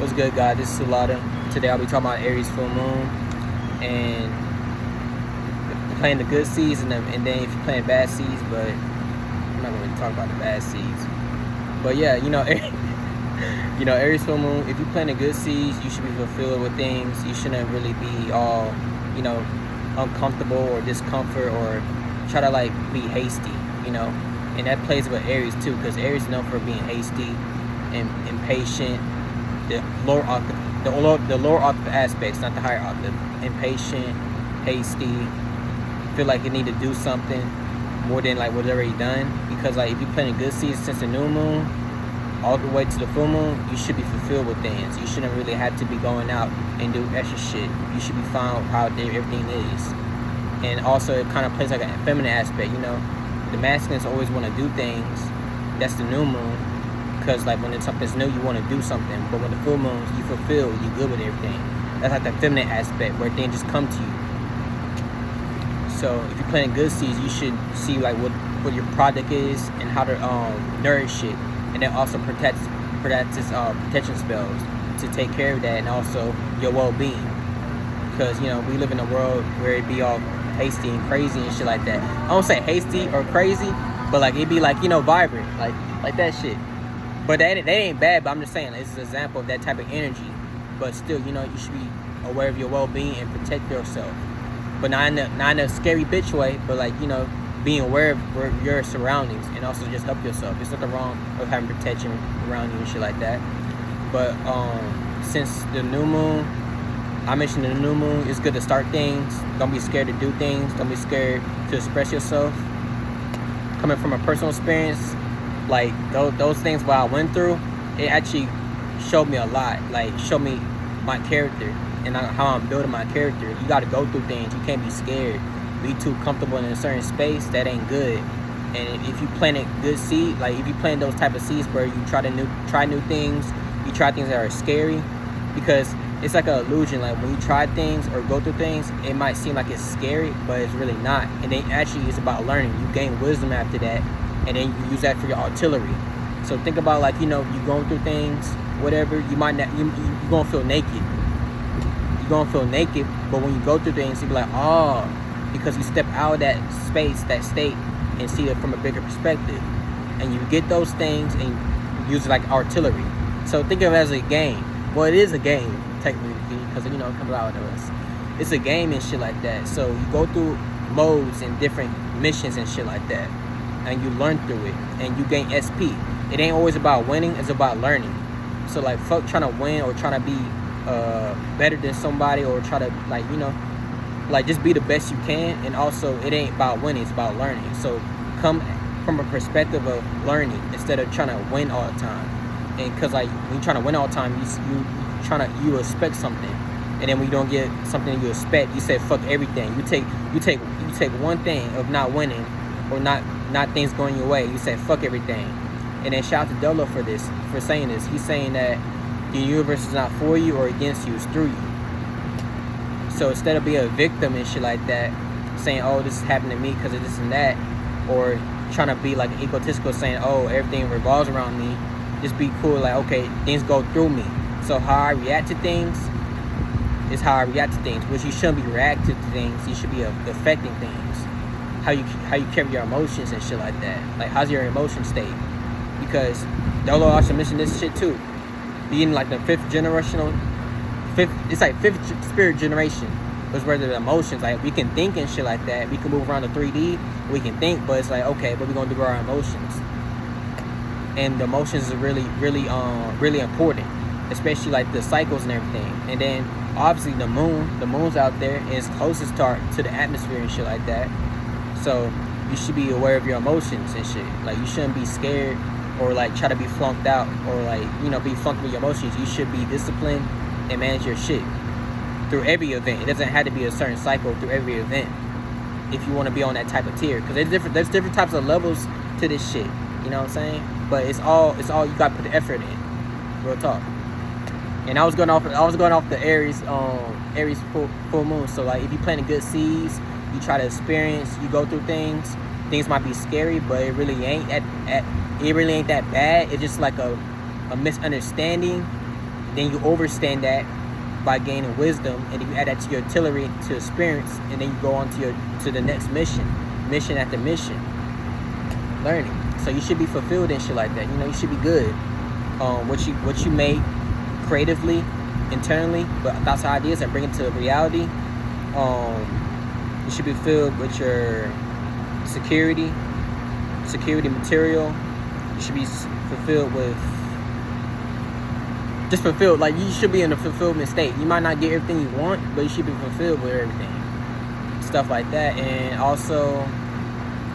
What's good, guys? This is Sulada. Today I'll be talking about Aries full moon and playing the good seeds and then if you're playing bad seeds, but I'm not going to talk about the bad seeds. But yeah, Aries full moon. If you're playing the good seeds, you should be fulfilled with things. You shouldn't really be all, uncomfortable or discomfort or try to be hasty, And that plays with Aries too, because Aries is known for being hasty and impatient. The lower octave aspects, not the higher octave. Impatient, hasty, feel like you need to do something more than what's already done. Because if you're playing a good season since the new moon all the way to the full moon, you should be fulfilled with things. You shouldn't really have to be going out and do extra shit. You should be fine with how everything is. And also it kind of plays like a feminine aspect, The masculines always want to do things. That's the new moon. Because when something's new, you want to do something. But when the full moons, you fulfill, you good with everything. That's like the feminine aspect where things just come to you. So if you're planting good seeds, you should see what your product is and how to nourish it. And then also protection spells to take care of that, and also your well-being. Because we live in a world where it be all hasty and crazy and shit like that. I don't say hasty or crazy, but it be vibrant, like that shit. But that ain't bad, but I'm just saying, it's an example of that type of energy. But still, you should be aware of your well-being and protect yourself. But not in a scary bitch way, but being aware of your surroundings and also just help yourself. There's nothing wrong with having protection around you and shit like that. But since the new moon, I mentioned the new moon, it's good to start things. Don't be scared to do things. Don't be scared to express yourself. Coming from a personal experience, those things what I went through, it actually showed me a lot. Showed me my character and how I'm building my character. You got to go through things. You can't be scared. Be too comfortable in a certain space. That ain't good. And if you plant a good seed, if you plant those type of seeds where you try new things, you try things that are scary, because it's like an illusion. When you try things or go through things, it might seem like it's scary, but it's really not. And it actually is about learning. You gain wisdom after that, and then you use that for your artillery. So think about you going through things, whatever. You might not, you gonna feel naked. You're gonna feel naked, but when you go through things, you be like, oh, because you step out of that space, that state, and see it from a bigger perspective. And you get those things and use it like artillery. So think of it as a game. Well, it is a game, technically, because it comes out of us. It's a game and shit like that. So you go through modes and different missions and shit like that, and you learn through it, and you gain SP. It ain't always about winning, it's about learning. So fuck trying to win or trying to be better than somebody, or try to just be the best you can. And also it ain't about winning, it's about learning. So come from a perspective of learning instead of trying to win all the time. And because when you're trying to win all the time, you expect something, and then when you don't get something you expect, you say fuck everything. You take one thing of not winning or not things going your way, you say fuck everything. And then shout out to Dolo for saying this. He's saying that the universe is not for you or against you, it's through you. So instead of being a victim and shit like that, saying, oh, this is happening to me because of this and that, or trying to be egotistical, saying, oh, everything revolves around me, just be cool, okay, things go through me. So how I react to things is how I react to things, which you shouldn't be reacting to things, you should be affecting things. How you carry your emotions and shit like that. How's your emotion state? Because Dolo also mentioned this shit too. Being the fifth spirit generation was where the emotions, we can think and shit like that. We can move around the 3D, we can think, but it's okay, what we gonna do with our emotions? And the emotions is really really important, especially the cycles and everything. And then obviously the moon's out there and it's closest to the atmosphere and shit like that. So you should be aware of your emotions and shit. You shouldn't be scared or try to be flunked out or be flunked with your emotions. You should be disciplined and manage your shit through every event. It doesn't have to be a certain cycle through every event if you want to be on that type of tier, because there's different types of levels to this shit. You know what I'm saying? But it's all you got to put the effort in. Real talk. And I was going off the Aries full moon. So if you planting good seeds, you try to experience, you go through things might be scary, but it really ain't that bad. It's just a misunderstanding then you overstand that by gaining wisdom, and then you add that to your artillery, to experience, and then you go on to the next mission after mission, learning. So you should be fulfilled and shit like that. You know, you should be good. What you make creatively, internally, but thoughts and ideas, and bring it to reality. You should be filled with your security material. You should be fulfilled with, just fulfilled, like you should be in a fulfillment state. You might not get everything you want, but you should be fulfilled with everything, stuff like that. And also,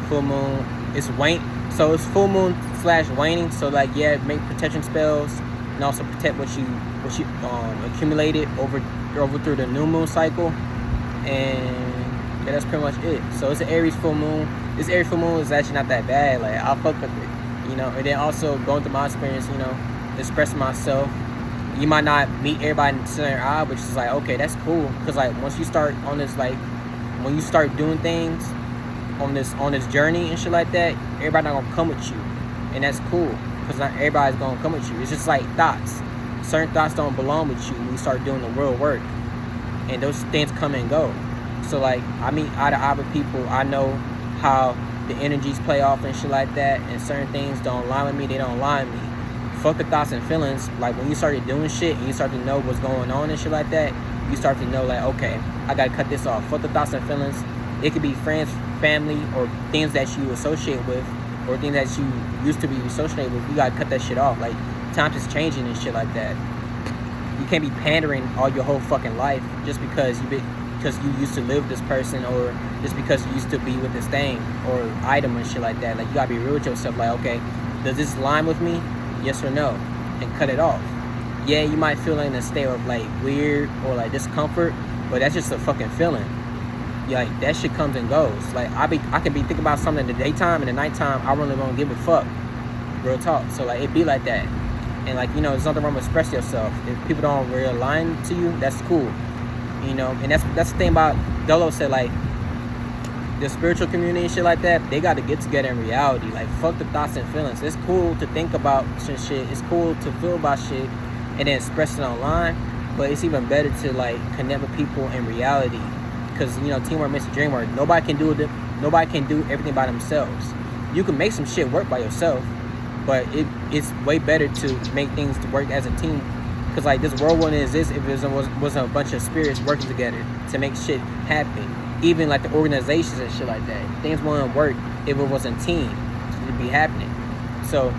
full moon, it's so it's full moon / waning. So like, yeah, make protection spells, and also protect what you accumulated over through the new moon cycle. And yeah, that's pretty much it. So it's an Aries full moon. This Aries full moon is actually not that bad. Like, I'll fuck with it, you know. And then also going through my experience, you know, expressing myself. You might not meet everybody in the center eye, which is like, okay, that's cool. Because like, once you start on this, like, when you start doing things on this journey and shit like that, everybody not gonna come with you, and that's cool. Because not everybody's gonna come with you. It's just like thoughts. Certain thoughts don't belong with you when you start doing the real work, and those things come and go. So like, I meet eye to eye with people. I know how the energies play off and shit like that, and certain things don't align with me, they don't align with me. Fuck the thoughts and feelings. Like, when you started doing shit and you start to know what's going on and shit like that, you start to know, like, okay, I gotta cut this off. Fuck the thoughts and feelings. It could be friends, family, or things that you associate with, or things that you used to be associated with. You gotta cut that shit off. Like, times is changing and shit like that. You can't be pandering all your whole fucking life just because you used to live with this person, or just because you used to be with this thing or item and shit like that. Like, you gotta be real with yourself. Like, okay, does this align with me? Yes or no? And cut it off. Yeah, you might feel in a state of like weird or like discomfort, but that's just a fucking feeling. Yeah, like, that shit comes and goes. Like, I can be thinking about something in the daytime, and the nighttime I really don't give a fuck. Real talk. So like, it be like that. And like, you know, there's nothing wrong with express yourself. If people don't really align to you, that's cool. You know, and that's the thing about Dolo said, like, the spiritual community and shit like that, they got to get together in reality. Like, fuck the thoughts and feelings. It's cool to think about some shit. It's cool to feel about shit and then express it online. But it's even better to like connect with people in reality, because, you know, teamwork makes the dream work. Nobody can do everything by themselves. You can make some shit work by yourself, but it's way better to make things to work as a team. Because like, this world wouldn't exist if there wasn't a bunch of spirits working together to make shit happen. Even like the organizations and shit like that, things wouldn't work if it wasn't team to be happening. So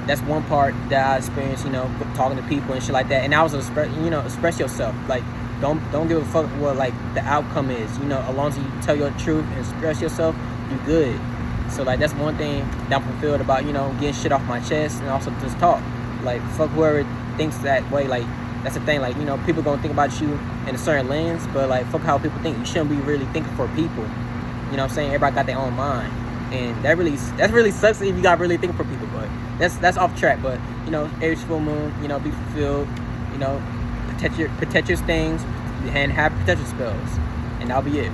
that's one part that I experienced, you know, talking to people and shit like that. And I was express yourself. Like, don't give a fuck what like the outcome is. You know, as long as you tell your truth and express yourself, you good. So like, that's one thing that I'm fulfilled about, you know, getting shit off my chest, and also just talk. Like, fuck whoever thinks that way. Like, that's the thing. Like, you know, people gonna think about you in a certain lens, but like, fuck how people think. You shouldn't be really thinking for people. You know what I'm saying? Everybody got their own mind, and that really sucks if you got really thinking for people. But that's off track. But, you know, Aries full moon, you know, be fulfilled. You know, protect your things and have protection spells, and that'll be it.